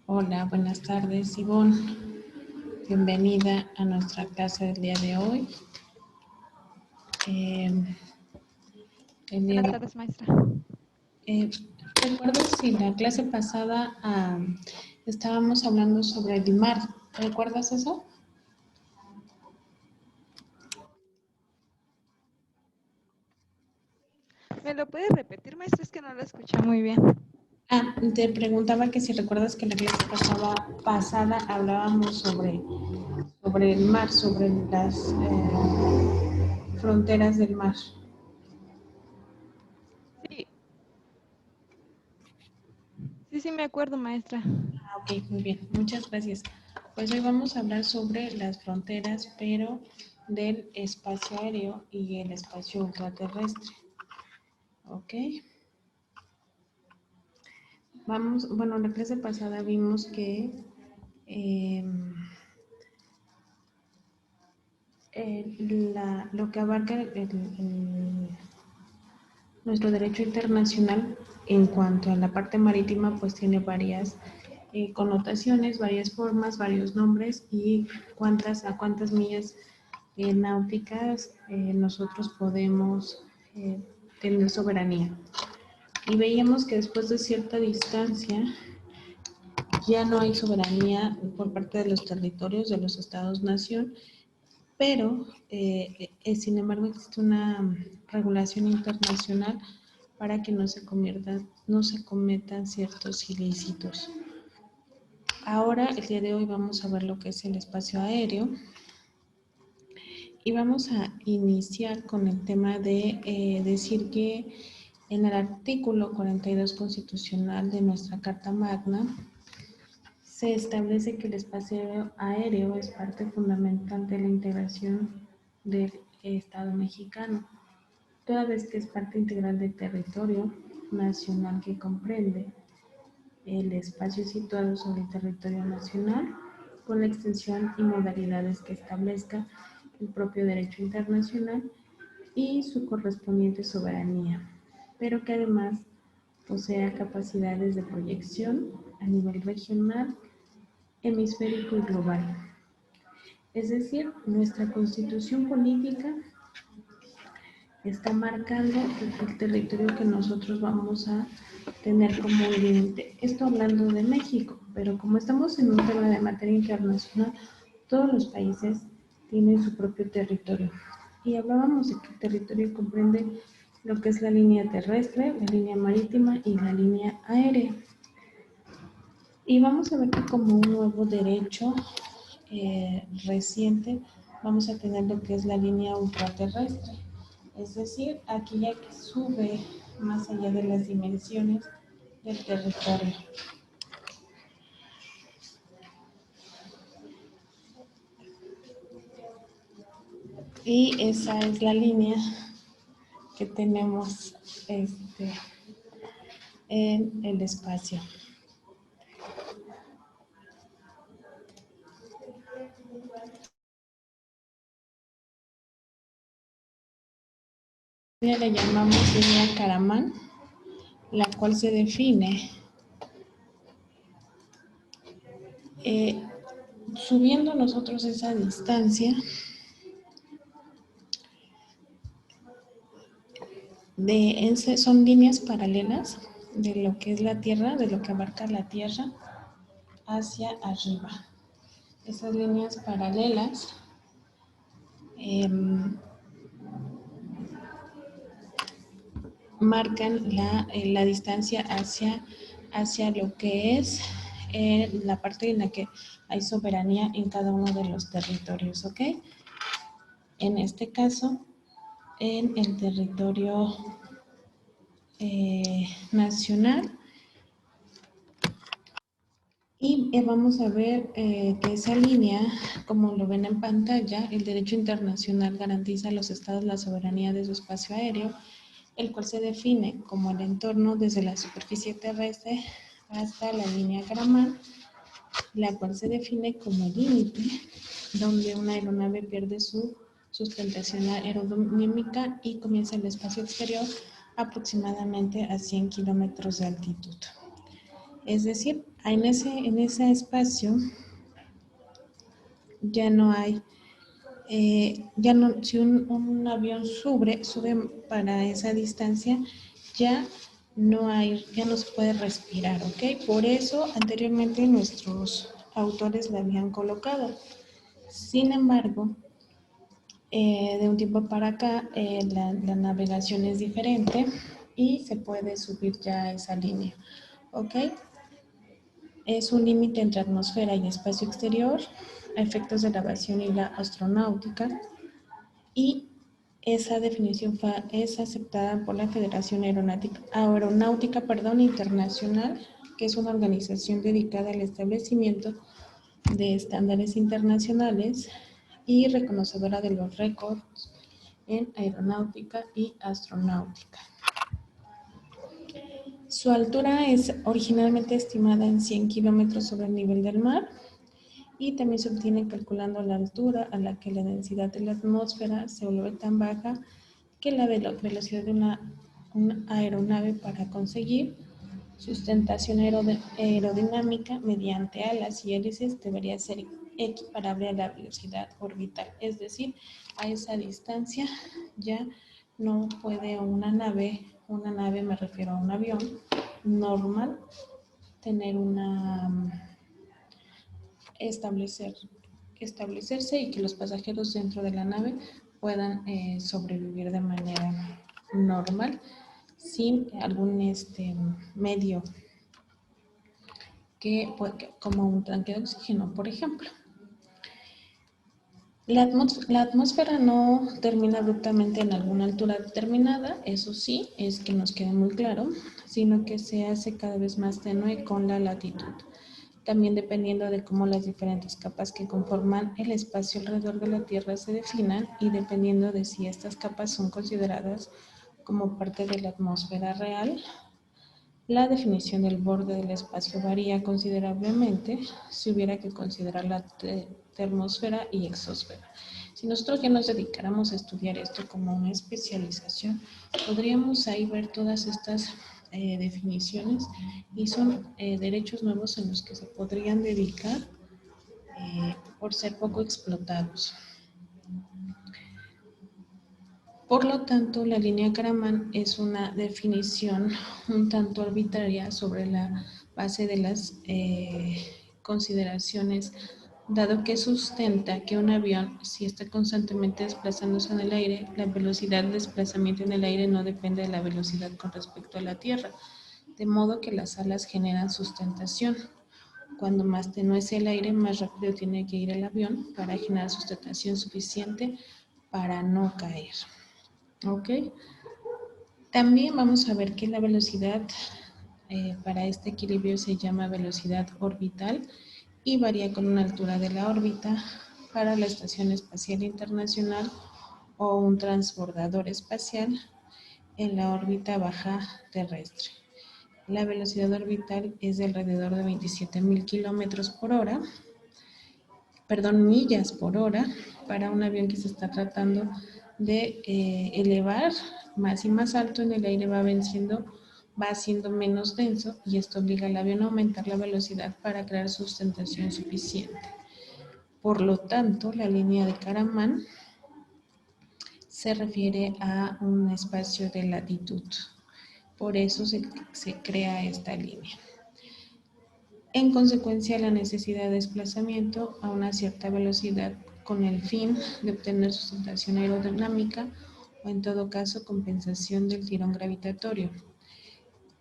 Hola, buenas tardes, Ivonne. Bienvenida a nuestra clase del día de hoy. Buenas tardes, maestra. ¿Recuerdas si la clase pasada estábamos hablando sobre el mar? ¿Recuerdas eso? ¿Me lo puede repetir, maestra? Es que no lo escuché muy bien. Te preguntaba que si recuerdas que la clase pasada hablábamos sobre el mar, sobre las fronteras del mar. Sí, me acuerdo, maestra. Ok, muy bien, muchas gracias. Pues hoy vamos a hablar sobre las fronteras, pero del espacio aéreo y el espacio ultraterrestre. Ok. Bueno, en la clase pasada vimos que lo que abarca nuestro derecho internacional en cuanto a la parte marítima, pues tiene varias connotaciones, varias formas, varios nombres y a cuántas millas náuticas nosotros podemos tener soberanía. Y veíamos que después de cierta distancia ya no hay soberanía por parte de los territorios de los estados-nación, pero sin embargo existe una regulación internacional para que no se cometan ciertos ilícitos. Ahora, el día de hoy vamos a ver lo que es el espacio aéreo y vamos a iniciar con el tema de decir que en el artículo 42 constitucional de nuestra Carta Magna se establece que el espacio aéreo es parte fundamental de la integración del Estado mexicano, toda vez que es parte integral del territorio nacional que comprende el espacio situado sobre el territorio nacional con la extensión y modalidades que establezca el propio derecho internacional y su correspondiente soberanía, pero que además posea capacidades de proyección a nivel regional, hemisférico y global. Es decir, nuestra constitución política está marcando el territorio que nosotros vamos a tener como límite. Esto hablando de México, pero como estamos en un tema de materia internacional, todos los países tienen su propio territorio. Y hablábamos de que el territorio comprende lo que es la línea terrestre, la línea marítima y la línea aérea. Y vamos a ver que como un nuevo derecho reciente vamos a tener lo que es la línea ultraterrestre. Es decir, aquella que sube más allá de las dimensiones del territorio. Y esa es la línea que tenemos en el espacio. Le llamamos línea Kármán, la cual se define subiendo nosotros esa distancia son líneas paralelas de lo que es la Tierra, de lo que abarca la Tierra hacia arriba. Esas líneas paralelas marcan la distancia hacia lo que es la parte en la que hay soberanía en cada uno de los territorios, ¿ok? En este caso, en el territorio nacional. Y vamos a ver que esa línea, como lo ven en pantalla, el derecho internacional garantiza a los estados la soberanía de su espacio aéreo, el cual se define como el entorno desde la superficie terrestre hasta la línea Kármán, la cual se define como el límite donde una aeronave pierde su sustentación aerodinámica y comienza el espacio exterior aproximadamente a 100 kilómetros de altitud. Es decir, en ese espacio ya no hay, ya no, si un avión sube para esa distancia, ya ya no se puede respirar, ¿ok? Por eso anteriormente nuestros autores la habían colocado. Sin embargo, de un tiempo para acá, la navegación es diferente y se puede subir ya esa línea, ¿ok? Es un límite entre atmósfera y espacio exterior, a efectos de la aviación y la astronáutica, y esa definición es aceptada por la Federación Aeronáutica Internacional, que es una organización dedicada al establecimiento de estándares internacionales y reconocedora de los récords en aeronáutica y astronáutica. Su altura es originalmente estimada en 100 kilómetros sobre el nivel del mar y también se obtiene calculando la altura a la que la densidad de la atmósfera se vuelve tan baja que la velocidad de una aeronave para conseguir sustentación aerodinámica mediante alas y hélices debería ser equiparable a la velocidad orbital, es decir, a esa distancia ya no puede una nave me refiero a un avión normal, tener establecerse y que los pasajeros dentro de la nave puedan sobrevivir de manera normal sin algún medio como un tanque de oxígeno, por ejemplo. La atmósfera no termina abruptamente en alguna altura determinada, eso sí, es que nos quede muy claro, sino que se hace cada vez más tenue con la latitud. También dependiendo de cómo las diferentes capas que conforman el espacio alrededor de la Tierra se definan y dependiendo de si estas capas son consideradas como parte de la atmósfera real, la definición del borde del espacio varía considerablemente si hubiera que considerar la termósfera y exósfera. Si nosotros ya nos dedicáramos a estudiar esto como una especialización, podríamos ahí ver todas estas definiciones y son derechos nuevos en los que se podrían dedicar por ser poco explotados. Por lo tanto, la línea Karaman es una definición un tanto arbitraria sobre la base de las consideraciones, dado que sustenta que un avión, si está constantemente desplazándose en el aire, la velocidad de desplazamiento en el aire no depende de la velocidad con respecto a la Tierra, de modo que las alas generan sustentación. Cuando más tenue es el aire, más rápido tiene que ir el avión para generar sustentación suficiente para no caer. ¿Ok? También vamos a ver que la velocidad para este equilibrio se llama velocidad orbital y varía con una altura de la órbita para la Estación Espacial Internacional o un transbordador espacial en la órbita baja terrestre. La velocidad orbital es de alrededor de 27,000 kilómetros por hora, millas por hora, para un avión que se está tratando de elevar más y más alto en el aire, va siendo menos denso y esto obliga al avión a aumentar la velocidad para crear sustentación suficiente. Por lo tanto, la línea de Karaman se refiere a un espacio de latitud. Por eso se crea esta línea. En consecuencia, la necesidad de desplazamiento a una cierta velocidad con el fin de obtener sustentación aerodinámica o en todo caso compensación del tirón gravitatorio.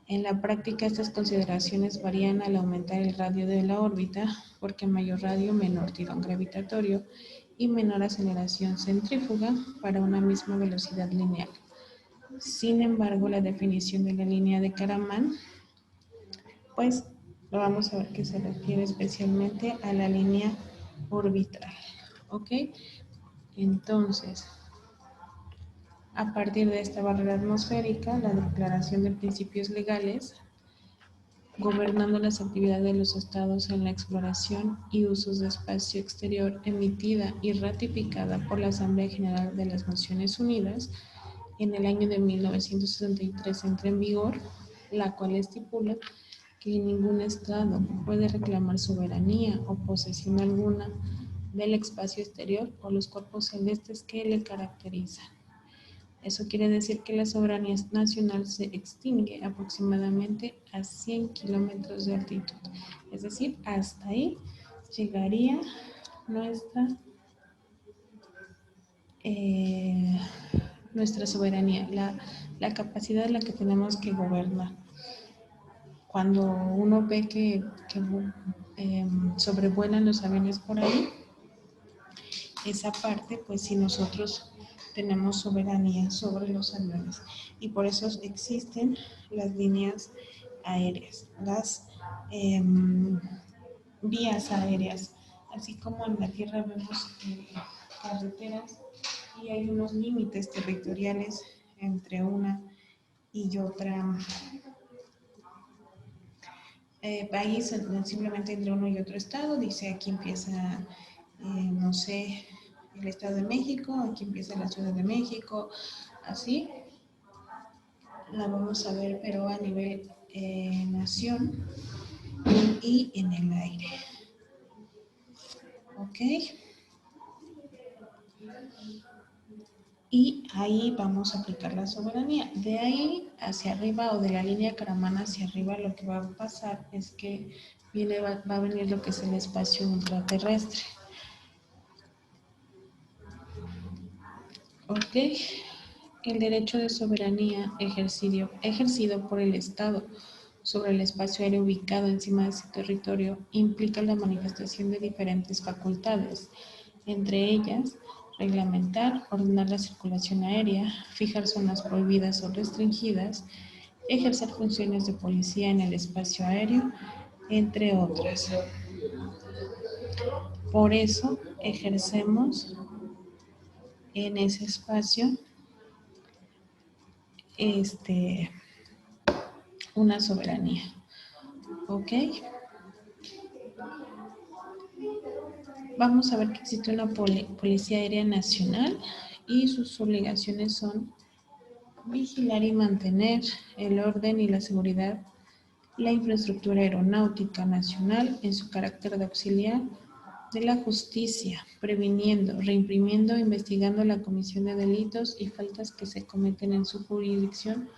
En la práctica estas consideraciones varían al aumentar el radio de la órbita porque mayor radio menor tirón gravitatorio y menor aceleración centrífuga para una misma velocidad lineal. Sin embargo, la definición de la línea de Karaman pues lo vamos a ver que se refiere especialmente a la línea orbital, ¿ok? Entonces, a partir de esta barrera atmosférica, la declaración de principios legales, gobernando las actividades de los estados en la exploración y usos de espacio exterior, emitida y ratificada por la Asamblea General de las Naciones Unidas, en el año de 1963 entra en vigor, la cual estipula que ningún Estado puede reclamar soberanía o posesión alguna del espacio exterior o los cuerpos celestes que le caracterizan. Eso quiere decir que la soberanía nacional se extingue aproximadamente a 100 kilómetros de altitud. Es decir, hasta ahí llegaría nuestra soberanía, la capacidad en la que tenemos que gobernar. Cuando uno ve que sobrevuelan los aviones por ahí, esa parte, pues si nosotros tenemos soberanía sobre los aviones. Y por eso existen las líneas aéreas, las vías aéreas. Así como en la tierra vemos carreteras y hay unos límites territoriales entre una y otra país, simplemente entre uno y otro estado. Dice aquí empieza, no sé, el Estado de México, aquí empieza la Ciudad de México, así. La vamos a ver, pero a nivel nación y en el aire. ¿Ok? Y ahí vamos a aplicar la soberanía. De ahí hacia arriba o de la línea Karaman hacia arriba, lo que va a pasar es que va a venir lo que es el espacio ultraterrestre. ¿Ok? El derecho de soberanía ejercido por el Estado sobre el espacio aéreo ubicado encima de ese territorio implica la manifestación de diferentes facultades, entre ellas reglamentar, ordenar la circulación aérea, fijar zonas prohibidas o restringidas, ejercer funciones de policía en el espacio aéreo, entre otras. Por eso ejercemos en ese espacio una soberanía. ¿Ok? Vamos a ver que existe una Policía Aérea Nacional y sus obligaciones son vigilar y mantener el orden y la seguridad, la infraestructura aeronáutica nacional en su carácter de auxiliar de la justicia, previniendo, reimprimiendo, investigando la comisión de delitos y faltas que se cometen en su jurisdicción,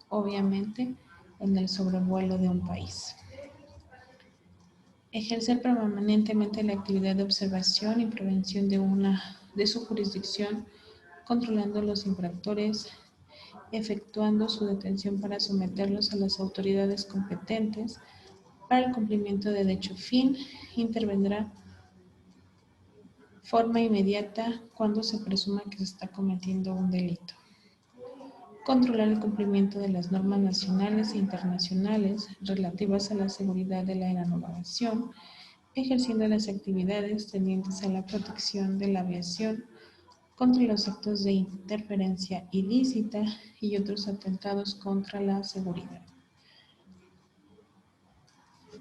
obviamente en el sobrevuelo de un país. Ejercer permanentemente la actividad de observación y prevención de su jurisdicción, controlando los infractores, efectuando su detención para someterlos a las autoridades competentes. Para el cumplimiento de dicho fin, intervendrá forma inmediata cuando se presuma que se está cometiendo un delito. Controlar el cumplimiento de las normas nacionales e internacionales relativas a la seguridad de la aeronavegación, ejerciendo las actividades tendientes a la protección de la aviación contra los actos de interferencia ilícita y otros atentados contra la seguridad.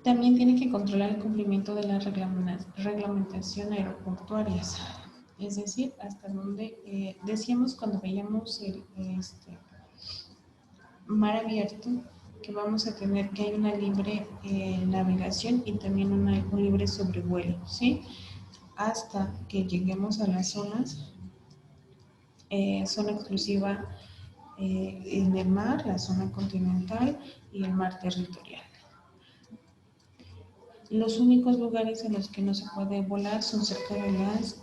También tiene que controlar el cumplimiento de la reglamentación aeroportuarias, es decir, hasta donde decíamos cuando veíamos el mar abierto que vamos a tener que hay una libre navegación y también un libre sobrevuelo, ¿sí? Hasta que lleguemos a las zonas, zona exclusiva en el mar, la zona continental y el mar territorial. Los únicos lugares en los que no se puede volar son cerca de las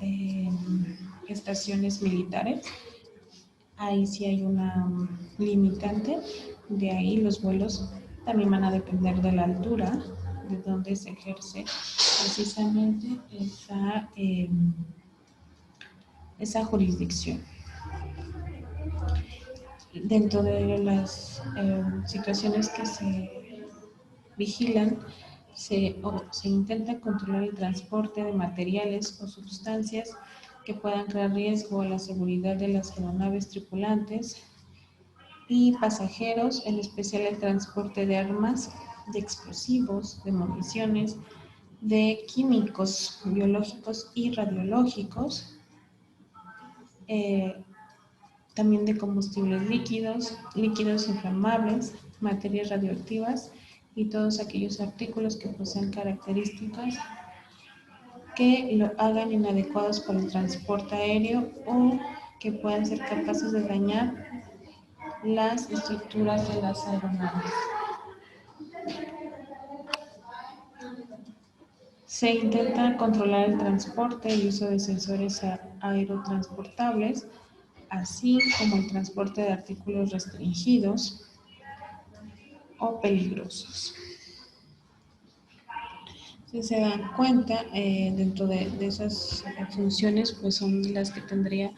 estaciones militares. Ahí sí hay una limitante. De ahí los vuelos también van a depender de la altura de donde se ejerce precisamente esa jurisdicción. Dentro de las situaciones que se vigilan, se intenta controlar el transporte de materiales o sustancias que puedan crear riesgo a la seguridad de las aeronaves tripulantes y pasajeros, en especial el transporte de armas, de explosivos, de municiones, de químicos biológicos y radiológicos, también de combustibles líquidos, líquidos inflamables, materias radioactivas y todos aquellos artículos que posean características que lo hagan inadecuados para el transporte aéreo o que puedan ser capaces de dañar las estructuras de las aeronaves. Se intenta controlar el transporte y uso de sensores aerotransportables, así como el transporte de artículos restringidos o peligrosos. Si se dan cuenta, dentro de esas funciones, pues son las que tendría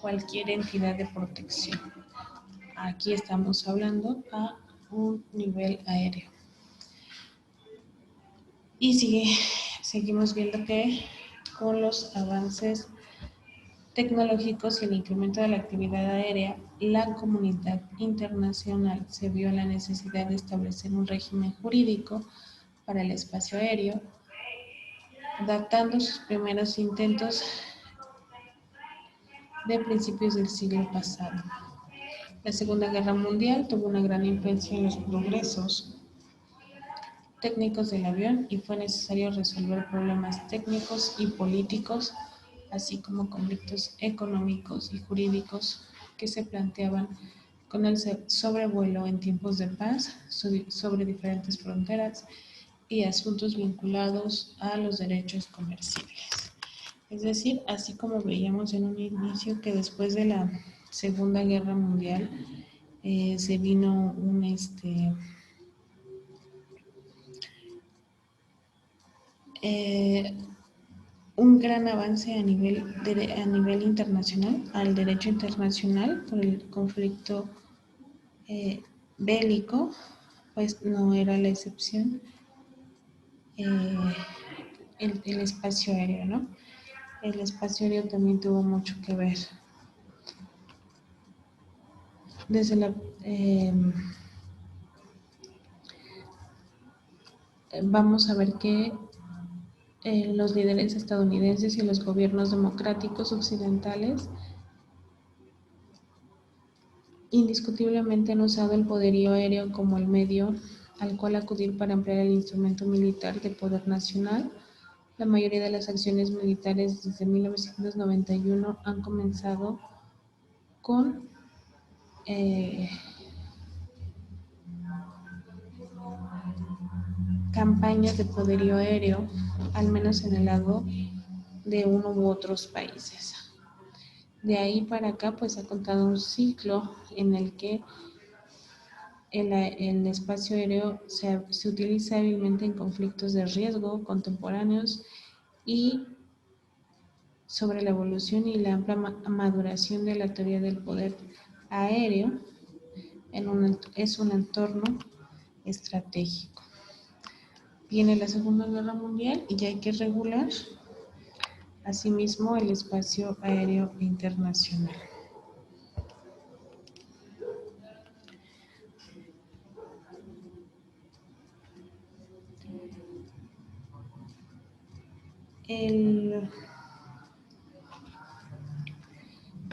cualquier entidad de protección. Aquí estamos hablando a un nivel aéreo. Y seguimos viendo que con los avances tecnológicos y el incremento de la actividad aérea, la comunidad internacional se vio en la necesidad de establecer un régimen jurídico para el espacio aéreo, datando sus primeros intentos de principios del siglo pasado. La Segunda Guerra Mundial tuvo una gran influencia en los progresos técnicos del avión y fue necesario resolver problemas técnicos y políticos, así como conflictos económicos y jurídicos que se planteaban con el sobrevuelo en tiempos de paz sobre diferentes fronteras y asuntos vinculados a los derechos comerciales. Es decir, así como veíamos en un inicio que después de la Segunda Guerra Mundial se vino un gran avance a nivel internacional, al derecho internacional por el conflicto bélico, pues no era la excepción el espacio aéreo, ¿no? El espacio aéreo también tuvo mucho que ver. Desde vamos a ver que los líderes estadounidenses y los gobiernos democráticos occidentales indiscutiblemente han usado el poderío aéreo como el medio al cual acudir para ampliar el instrumento militar de poder nacional. La mayoría de las acciones militares desde 1991 han comenzado con campañas de poderío aéreo, al menos en el lado de uno u otros países. De ahí para acá, pues ha contado un ciclo en el que el espacio aéreo se utiliza hábilmente en conflictos de riesgo contemporáneos y sobre la evolución y la amplia maduración de la teoría del poder aéreo es un entorno estratégico. Viene la Segunda Guerra Mundial y ya hay que regular asimismo el espacio aéreo internacional. El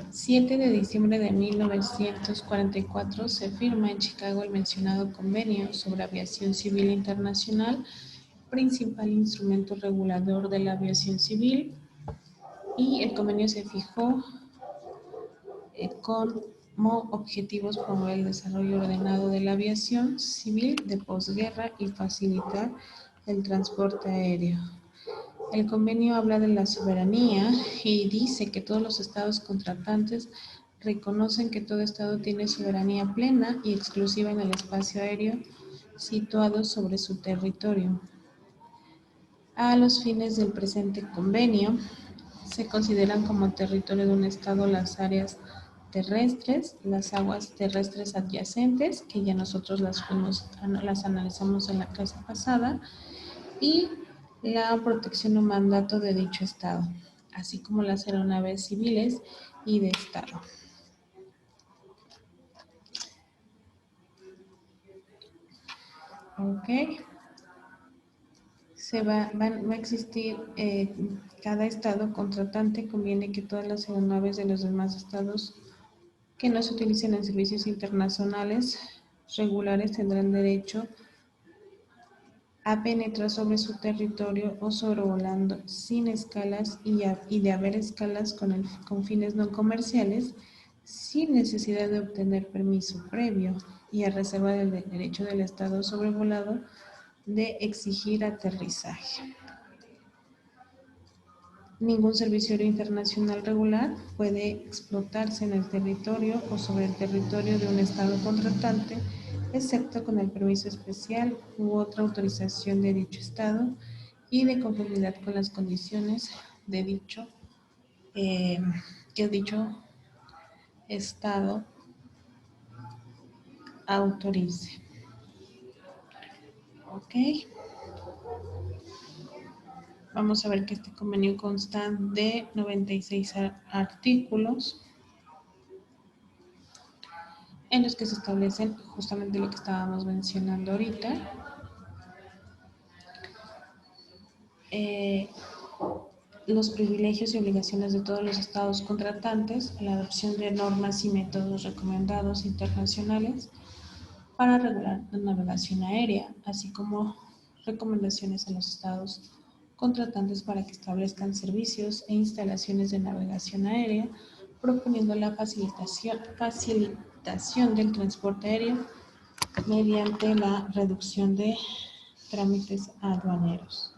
7 de diciembre de 1944 se firma en Chicago el mencionado Convenio sobre Aviación Civil Internacional, principal instrumento regulador de la aviación civil, y el convenio se fijó como objetivos promover el desarrollo ordenado de la aviación civil de posguerra y facilitar el transporte aéreo. El convenio habla de la soberanía y dice que todos los estados contratantes reconocen que todo estado tiene soberanía plena y exclusiva en el espacio aéreo situado sobre su territorio. A los fines del presente convenio, se consideran como territorio de un estado las áreas terrestres, las aguas terrestres adyacentes, que ya nosotros las analizamos en la clase pasada, y la protección o mandato de dicho estado, así como las aeronaves civiles y de estado. Ok. Va a existir, cada estado contratante conviene que todas las aeronaves de los demás estados que no se utilicen en servicios internacionales regulares tendrán derecho a penetrar sobre su territorio o sobrevolando sin escalas y de haber escalas con fines no comerciales, sin necesidad de obtener permiso previo y a reserva del derecho del Estado sobrevolado de exigir aterrizaje. Ningún servicio aéreo internacional regular puede explotarse en el territorio o sobre el territorio de un Estado contratante, excepto con el permiso especial u otra autorización de dicho Estado y de conformidad con las condiciones de que dicho Estado autorice. ¿Ok? Vamos a ver que este convenio consta de 96 artículos en los que se establecen justamente lo que estábamos mencionando ahorita. Los privilegios y obligaciones de todos los estados contratantes, la adopción de normas y métodos recomendados internacionales para regular la navegación aérea, así como recomendaciones a los estados contratantes para que establezcan servicios e instalaciones de navegación aérea, proponiendo la facilitación del transporte aéreo mediante la reducción de trámites aduaneros.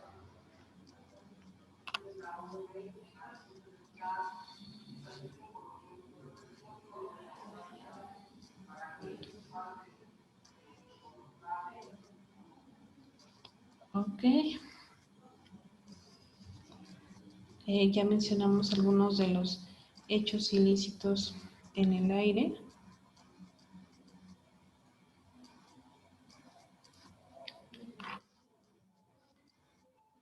Ok. Ya mencionamos algunos de los hechos ilícitos en el aire.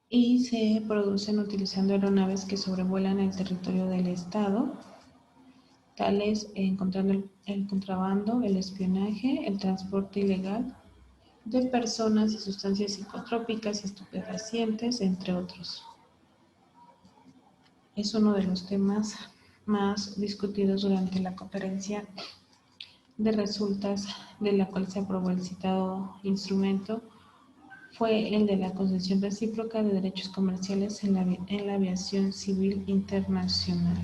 Y se producen utilizando aeronaves que sobrevuelan el territorio del Estado, tales encontrando el contrabando, el espionaje, el transporte ilegal de personas y sustancias psicotrópicas y estupefacientes, entre otros. Es uno de los temas más discutidos durante la conferencia de resultas de la cual se aprobó el citado instrumento, fue el de la concesión recíproca de derechos comerciales en la aviación civil internacional.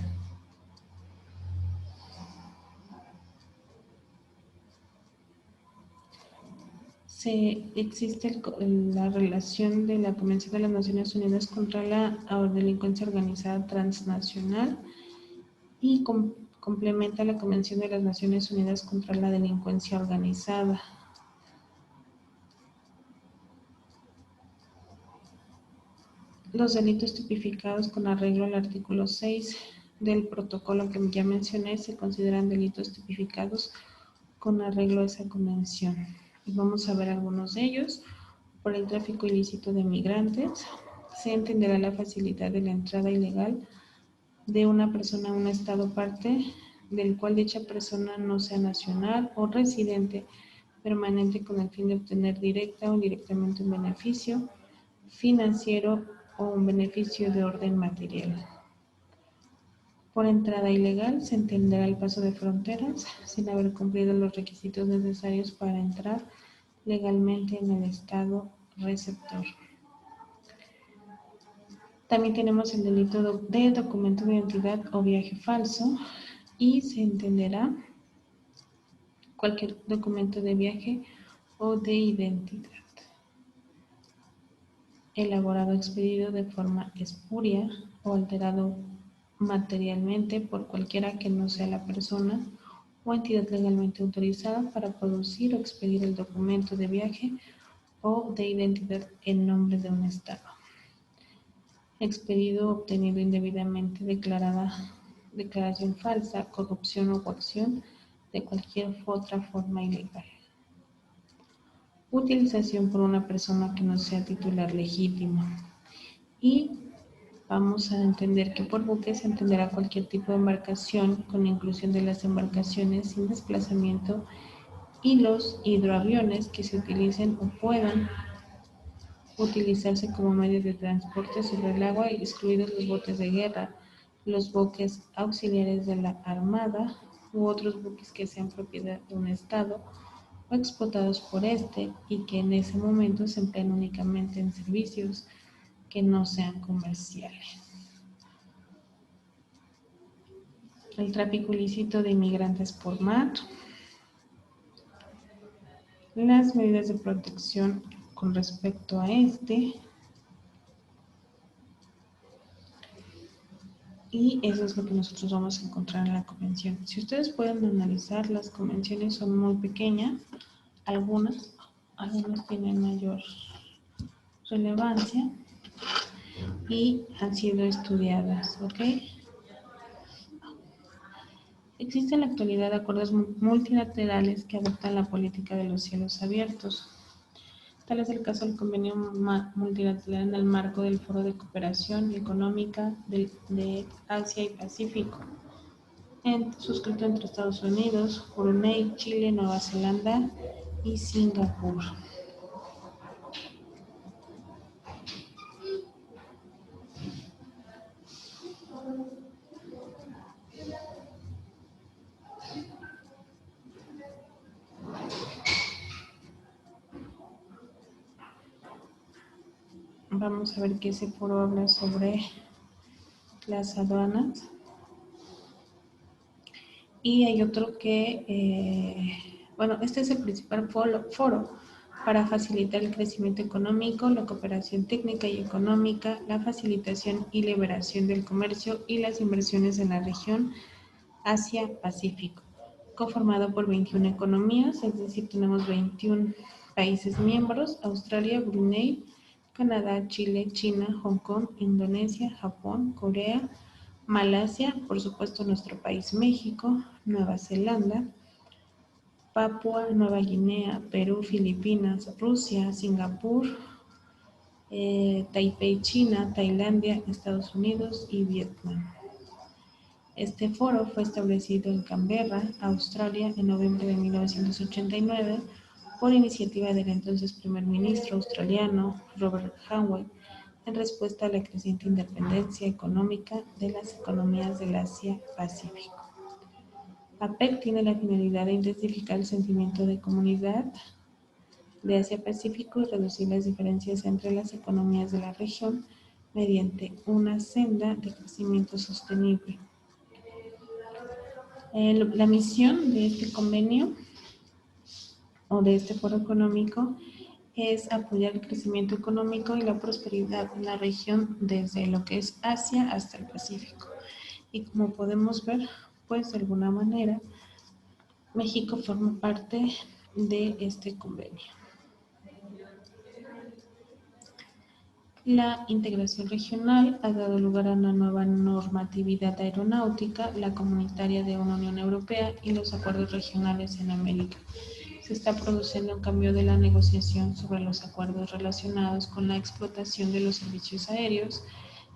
Existe la relación de la Convención de las Naciones Unidas contra la delincuencia organizada transnacional y complementa la Convención de las Naciones Unidas contra la delincuencia organizada. Los delitos tipificados con arreglo al artículo 6 del protocolo que ya mencioné se consideran delitos tipificados con arreglo a esa convención. Y vamos a ver algunos de ellos. Por el tráfico ilícito de migrantes, se entenderá la facilidad de la entrada ilegal de una persona a un estado parte del cual dicha persona no sea nacional o residente permanente con el fin de obtener directa o indirectamente un beneficio financiero o un beneficio de orden material. Por entrada ilegal se entenderá el paso de fronteras sin haber cumplido los requisitos necesarios para entrar legalmente en el estado receptor. También tenemos el delito de documento de identidad o viaje falso y se entenderá cualquier documento de viaje o de identidad elaborado o expedido de forma espuria o alterado materialmente por cualquiera que no sea la persona o entidad legalmente autorizada para producir o expedir el documento de viaje o de identidad en nombre de un Estado. Expedido o obtenido indebidamente, declaración falsa, corrupción o coacción de cualquier otra forma ilegal. Utilización por una persona que no sea titular legítimo. Y vamos a entender que por buque se entenderá cualquier tipo de embarcación con inclusión de las embarcaciones sin desplazamiento y los hidroaviones que se utilicen o puedan utilizarse como medio de transporte sobre el agua, excluidos los botes de guerra, los buques auxiliares de la Armada u otros buques que sean propiedad de un Estado o explotados por este y que en ese momento se emplean únicamente en servicios que no sean comerciales. El tráfico ilícito de inmigrantes por mar, las medidas de protección con respecto a este, y eso es lo que nosotros vamos a encontrar en la convención. Si ustedes pueden analizar, las convenciones son muy pequeñas, algunas tienen mayor relevancia y han sido estudiadas, ¿ok? Existen en la actualidad acuerdos multilaterales que adoptan la política de los cielos abiertos. Tal es el caso del Convenio Multilateral en el marco del Foro de Cooperación Económica de Asia y Pacífico, suscrito entre Estados Unidos, Brunei, Chile, Nueva Zelanda y Singapur. Vamos a ver que ese foro habla sobre las aduanas. Y hay otro que, este es el principal foro para facilitar el crecimiento económico, la cooperación técnica y económica, la facilitación y liberación del comercio y las inversiones en la región Asia-Pacífico, conformado por 21 economías, es decir, tenemos 21 países miembros: Australia, Brunei, Canadá, Chile, China, Hong Kong, Indonesia, Japón, Corea, Malasia, por supuesto nuestro país México, Nueva Zelanda, Papúa Nueva Guinea, Perú, Filipinas, Rusia, Singapur, Taipei, China, Tailandia, Estados Unidos y Vietnam. Este foro fue establecido en Canberra, Australia, en noviembre de 1989 por iniciativa del entonces primer ministro australiano Robert Hanway, en respuesta a la creciente independencia económica de las economías del Asia-Pacífico. APEC tiene la finalidad de intensificar el sentimiento de comunidad de Asia-Pacífico y reducir las diferencias entre las economías de la región mediante una senda de crecimiento sostenible. La misión de este convenio o de este foro económico es apoyar el crecimiento económico y la prosperidad en la región desde lo que es Asia hasta el Pacífico. Y como podemos ver, pues de alguna manera, México forma parte de este convenio. La integración regional ha dado lugar a una nueva normatividad aeronáutica, la comunitaria de una Unión Europea y los acuerdos regionales en América. Se está produciendo un cambio de la negociación sobre los acuerdos relacionados con la explotación de los servicios aéreos,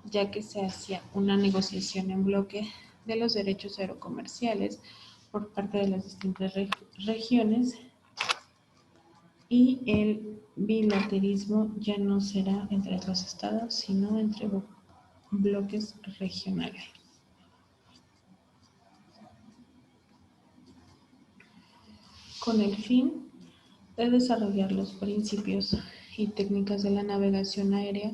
ya que se hacía una negociación en bloque de los derechos aerocomerciales por parte de las distintas regiones, y el bilaterismo ya no será entre los estados, sino entre bloques regionales. Con el fin de desarrollar los principios y técnicas de la navegación aérea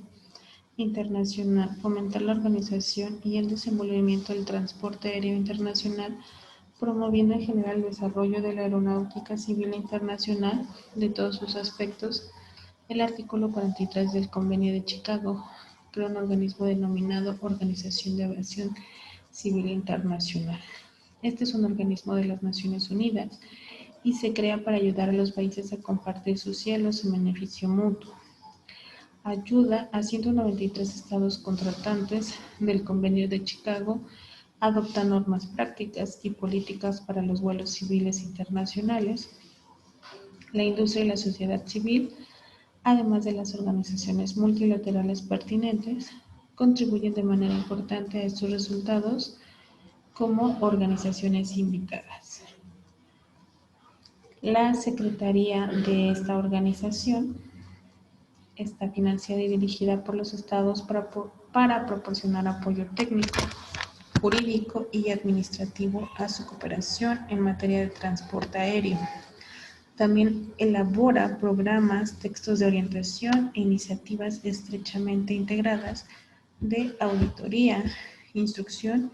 internacional, fomentar la organización y el desenvolvimiento del transporte aéreo internacional, promoviendo en general el desarrollo de la aeronáutica civil internacional de todos sus aspectos. El artículo 43 del Convenio de Chicago crea un organismo denominado Organización de Aviación Civil Internacional. Este es un organismo de las Naciones Unidas y se crea para ayudar a los países a compartir sus cielos en beneficio mutuo. Ayuda a 193 estados contratantes del Convenio de Chicago, adopta normas prácticas y políticas para los vuelos civiles internacionales. La industria y la sociedad civil, además de las organizaciones multilaterales pertinentes, contribuyen de manera importante a estos resultados como organizaciones invitadas. La secretaría de esta organización está financiada y dirigida por los estados para proporcionar apoyo técnico, jurídico y administrativo a su cooperación en materia de transporte aéreo. También elabora programas, textos de orientación e iniciativas estrechamente integradas de auditoría, instrucción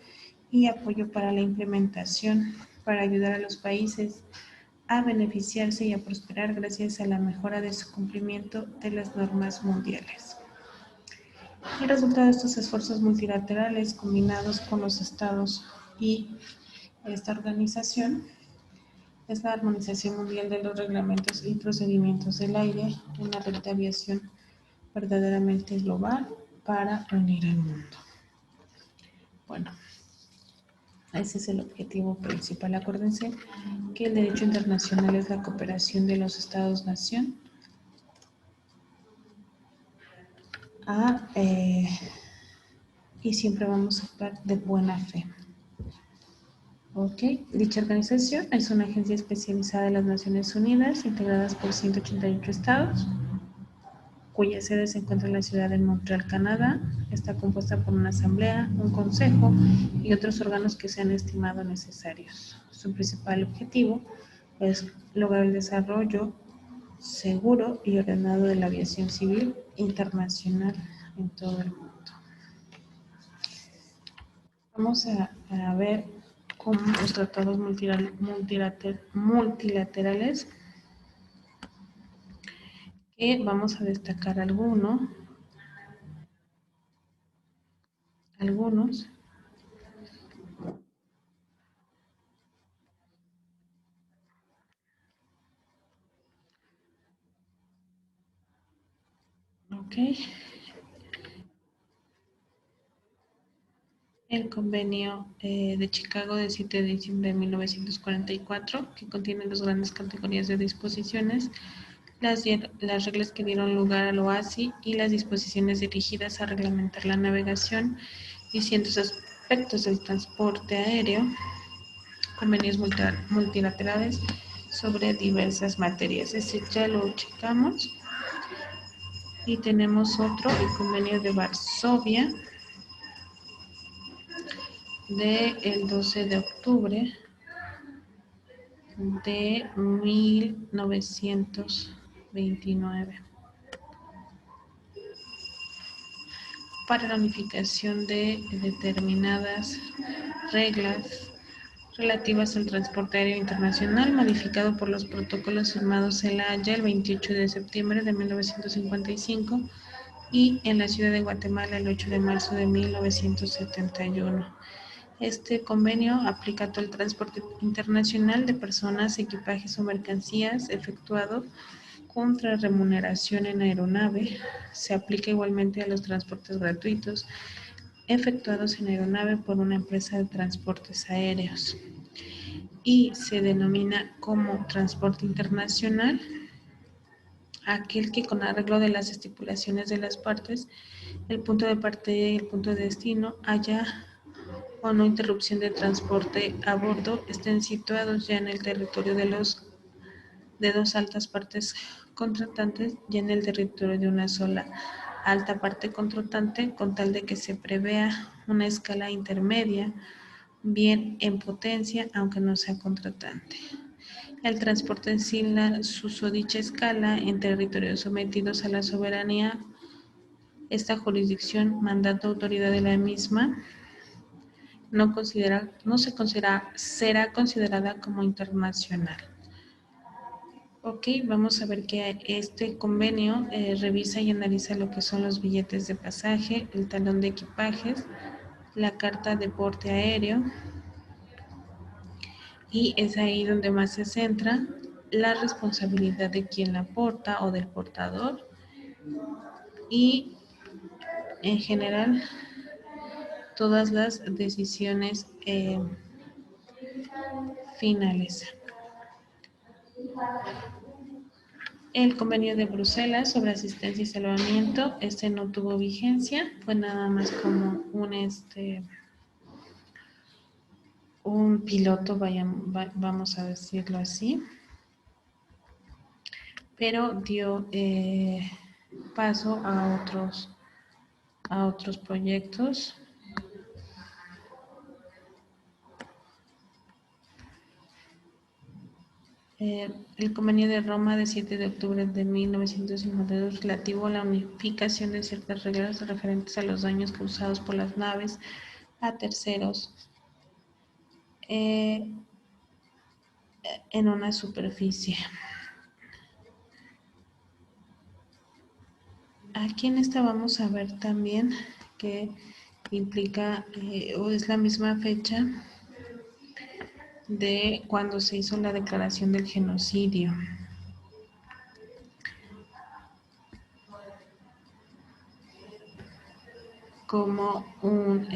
y apoyo para la implementación, para ayudar a los países a beneficiarse y a prosperar gracias a la mejora de su cumplimiento de las normas mundiales. El resultado de estos esfuerzos multilaterales combinados con los estados y esta organización es la armonización mundial de los reglamentos y procedimientos del aire, una red de aviación verdaderamente global para unir al mundo. Bueno, ese es el objetivo principal. Acuérdense que el derecho internacional es la cooperación de los estados-nación y siempre vamos a actuar de buena fe. Ok, dicha organización es una agencia especializada de las Naciones Unidas, integrada por 188 estados, cuya sede se encuentra en la ciudad de Montreal, Canadá. Está compuesta por una asamblea, un consejo y otros órganos que sean estimados necesarios. Su principal objetivo es lograr el desarrollo seguro y ordenado de la aviación civil internacional en todo el mundo. Vamos a ver cómo los tratados multilaterales, que vamos a destacar algunos. Ok. El convenio de Chicago del 7 de diciembre de 1944, que contiene dos grandes categorías de disposiciones, las reglas que dieron lugar al OASI y las disposiciones dirigidas a reglamentar la navegación y ciertos aspectos del transporte aéreo, convenios multilaterales sobre diversas materias. Ese ya lo checamos. Y tenemos otro, el convenio de Varsovia, del 12 de octubre de 1929 para la unificación de determinadas reglas relativas al transporte aéreo internacional, modificado por los protocolos firmados en La Haya el 28 de septiembre de 1955 y en la ciudad de Guatemala el 8 de marzo de 1971. Este convenio aplica a todo el transporte internacional de personas, equipajes o mercancías efectuado contra remuneración en aeronave. Se aplica igualmente a los transportes gratuitos efectuados en aeronave por una empresa de transportes aéreos y se denomina como transporte internacional aquel que, con arreglo de las estipulaciones de las partes, el punto de partida y el punto de destino, haya o no interrupción de transporte a bordo, estén situados ya en el territorio de dos altas partes contratantes y en el territorio de una sola alta parte contratante, con tal de que se prevea una escala intermedia, bien en potencia, aunque no sea contratante. El transporte en sí la susodicha escala en territorios sometidos a la soberanía, esta jurisdicción, mandato, autoridad de la misma, será considerada como internacional. Ok, vamos a ver que este convenio revisa y analiza lo que son los billetes de pasaje, el talón de equipajes, la carta de porte aéreo, y es ahí donde más se centra la responsabilidad de quien la porta o del portador y en general todas las decisiones finales. El convenio de Bruselas sobre asistencia y salvamiento, este no tuvo vigencia, fue nada más como un piloto, vamos a decirlo así, pero dio paso a otros proyectos. El Convenio de Roma de 7 de octubre de 1952 relativo a la unificación de ciertas reglas referentes a los daños causados por las naves a terceros en una superficie. Aquí en esta vamos a ver también que implica o es la misma fecha de cuando se hizo la declaración del genocidio. Como un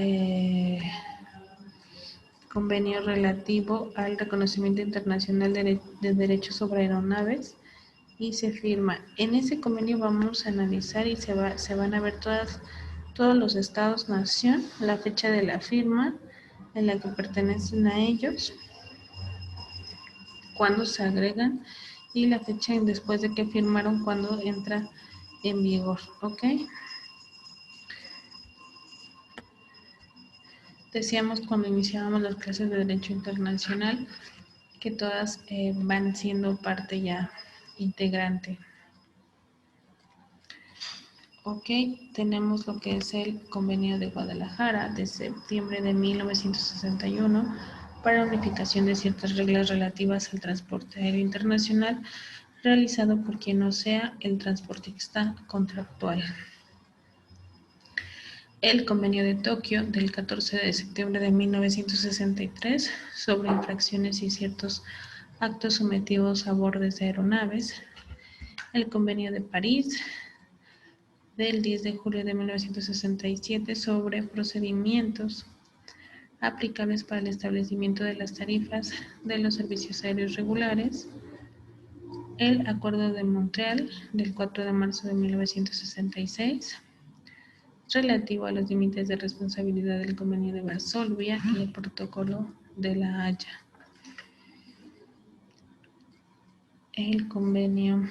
convenio relativo al reconocimiento internacional de derechos sobre aeronaves y se firma. En ese convenio vamos a analizar y se van a ver todos los estados-nación, la fecha de la firma en la que pertenecen a ellos, cuándo se agregan y la fecha después de que firmaron, cuando entra en vigor, ¿ok? Decíamos cuando iniciábamos las clases de Derecho Internacional que todas van siendo parte ya integrante. Ok, tenemos lo que es el Convenio de Guadalajara de septiembre de 1961 para unificación de ciertas reglas relativas al transporte aéreo internacional realizado por quien no sea el transportista contractual. El Convenio de Tokio del 14 de septiembre de 1963 sobre infracciones y ciertos actos sometidos a bordes de aeronaves. El Convenio de París del 10 de julio de 1967 sobre procedimientos aplicables para el establecimiento de las tarifas de los servicios aéreos regulares. El Acuerdo de Montreal del 4 de marzo de 1966 relativo a los límites de responsabilidad del Convenio de Varsovia y el Protocolo de la Haya. El Convenio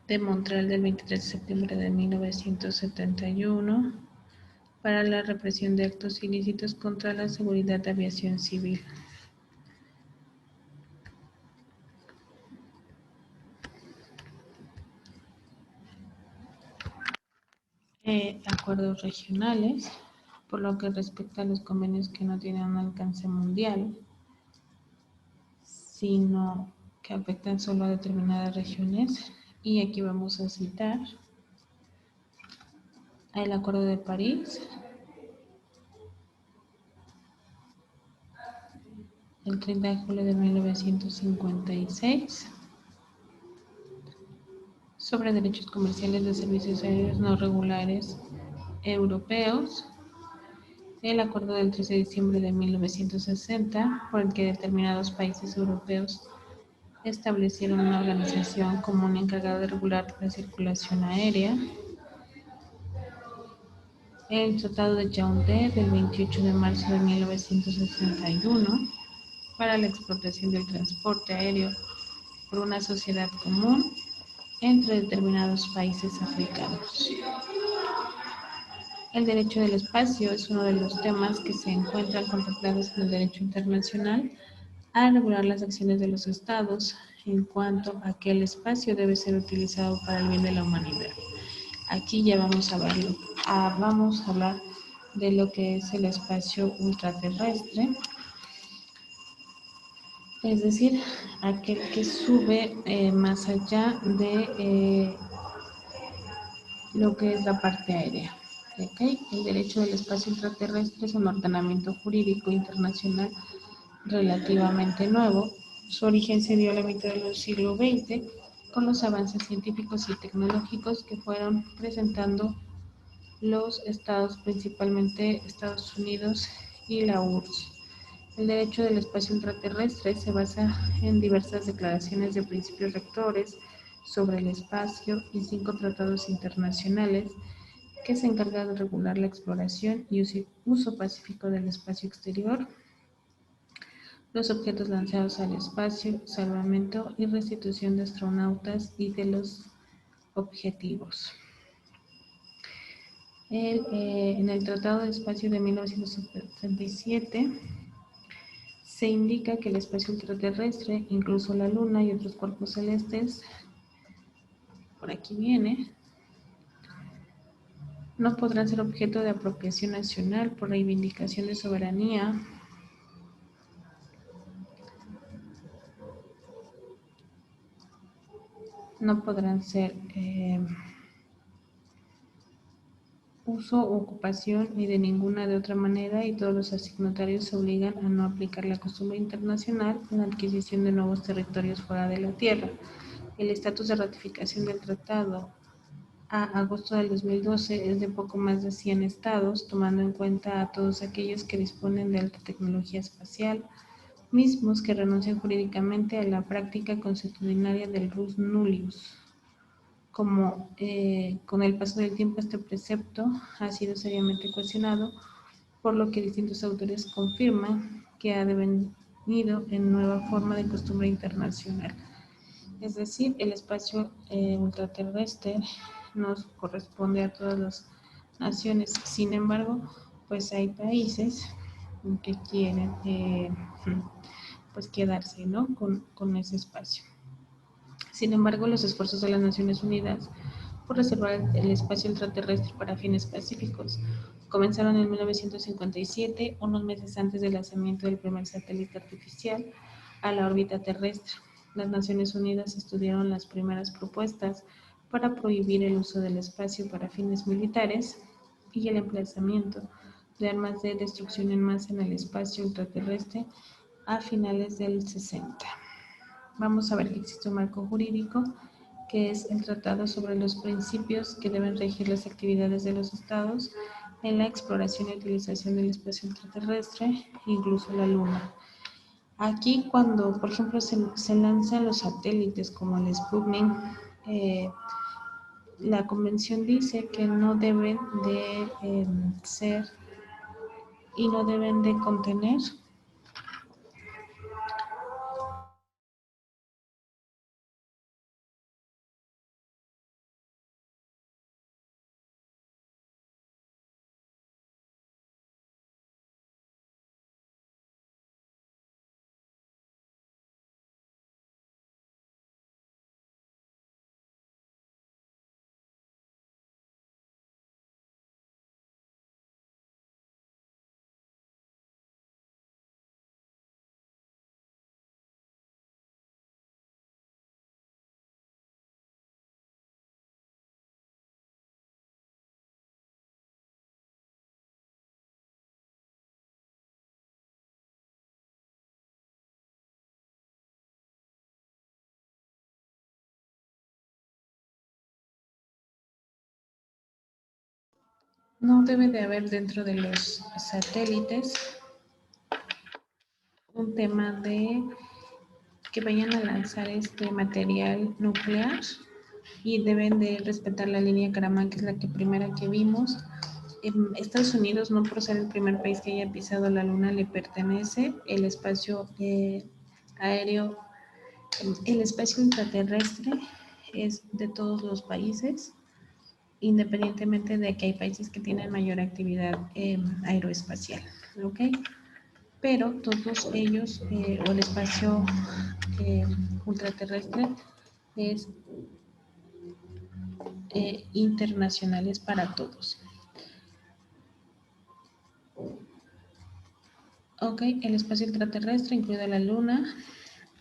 de Montreal del 23 de septiembre de 1971 para la represión de actos ilícitos contra la seguridad de aviación civil. Acuerdos regionales, por lo que respecta a los convenios que no tienen un alcance mundial, sino que afectan solo a determinadas regiones. Y aquí vamos a citar el Acuerdo de París, el 30 de julio de 1956, sobre derechos comerciales de servicios aéreos no regulares europeos, el Acuerdo del 13 de diciembre de 1960, por el que determinados países europeos establecieron una organización común encargada de regular la circulación aérea, el Tratado de Yaoundé del 28 de marzo de 1961 para la explotación del transporte aéreo por una sociedad común entre determinados países africanos. El derecho del espacio es uno de los temas que se encuentran contemplados en el derecho internacional a regular las acciones de los estados en cuanto a que el espacio debe ser utilizado para el bien de la humanidad. Aquí ya vamos a verlo. Vamos a hablar de lo que es el espacio ultraterrestre, es decir, aquel que sube más allá de lo que es la parte aérea. ¿Okay? El derecho del espacio ultraterrestre es un ordenamiento jurídico internacional relativamente nuevo. Su origen se dio a la mitad del siglo XX con los avances científicos y tecnológicos que fueron presentando los estados, principalmente Estados Unidos y la URSS. El derecho del espacio ultraterrestre se basa en diversas declaraciones de principios rectores sobre el espacio y 5 tratados internacionales que se encargan de regular la exploración y uso pacífico del espacio exterior, los objetos lanzados al espacio, salvamento y restitución de astronautas y de los objetivos. En el Tratado de Espacio de 1977 se indica que el espacio ultraterrestre, incluso la Luna y otros cuerpos celestes, por aquí viene, no podrán ser objeto de apropiación nacional por reivindicación de soberanía, no podrán ser uso u ocupación ni de ninguna de otra manera, y todos los asignatarios se obligan a no aplicar la costumbre internacional en la adquisición de nuevos territorios fuera de la Tierra. El estatus de ratificación del tratado a agosto del 2012 es de poco más de 100 estados, tomando en cuenta a todos aquellos que disponen de alta tecnología espacial, mismos que renuncian jurídicamente a la práctica consuetudinaria del Rus Nullius. Como con el paso del tiempo este precepto ha sido seriamente cuestionado, por lo que distintos autores confirman que ha devenido en nueva forma de costumbre internacional. Es decir, el espacio ultraterrestre nos corresponde a todas las naciones. Sin embargo, pues hay países que quieren pues quedarse, ¿no?, con ese espacio. Sin embargo, los esfuerzos de las Naciones Unidas por reservar el espacio ultraterrestre para fines pacíficos comenzaron en 1957, unos meses antes del lanzamiento del primer satélite artificial a la órbita terrestre. Las Naciones Unidas estudiaron las primeras propuestas para prohibir el uso del espacio para fines militares y el emplazamiento de armas de destrucción en masa en el espacio ultraterrestre a finales del 60. Vamos a ver que existe un marco jurídico, que es el Tratado sobre los principios que deben regir las actividades de los Estados en la exploración y utilización del espacio ultraterrestre, incluso la Luna. Aquí, cuando, por ejemplo, se lanzan los satélites como el Sputnik, la convención dice que no deben de ser y no deben de contener no debe de haber dentro de los satélites un tema de que vayan a lanzar este material nuclear, y deben de respetar la línea Karaman, que es la primera que vimos. Estados Unidos, no por ser el primer país que haya pisado la Luna, le pertenece el espacio aéreo, el espacio intraterrestre es de todos los países, independientemente de que hay países que tienen mayor actividad aeroespacial, ¿ok? Pero todos ellos, o el espacio ultraterrestre, es internacionales para todos. Ok, el espacio extraterrestre, incluida la Luna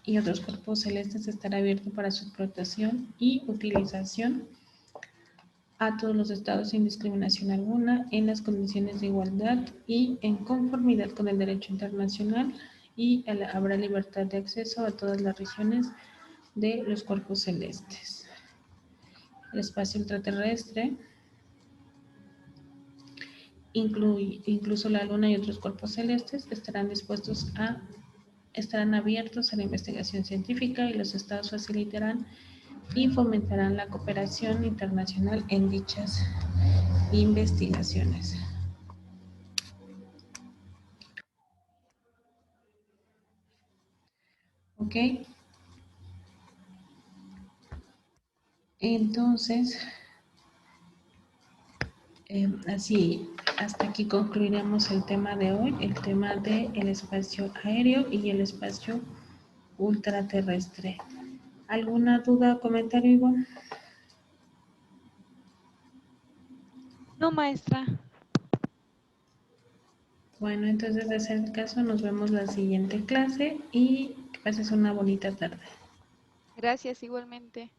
y otros cuerpos celestes, estará abierto para su explotación y utilización a todos los estados sin discriminación alguna, en las condiciones de igualdad y en conformidad con el derecho internacional, y habrá libertad de acceso a todas las regiones de los cuerpos celestes. El espacio extraterrestre, incluso la Luna y otros cuerpos celestes, estarán abiertos a la investigación científica, y los estados facilitarán y fomentarán la cooperación internacional en dichas investigaciones. ¿Ok? Entonces, Así, hasta aquí concluiremos el tema de hoy, el tema del espacio aéreo y el espacio ultraterrestre. ¿Alguna duda o comentario, Ivonne? No, maestra. Bueno, entonces de ser el caso, nos vemos la siguiente clase y que pases una bonita tarde. Gracias igualmente.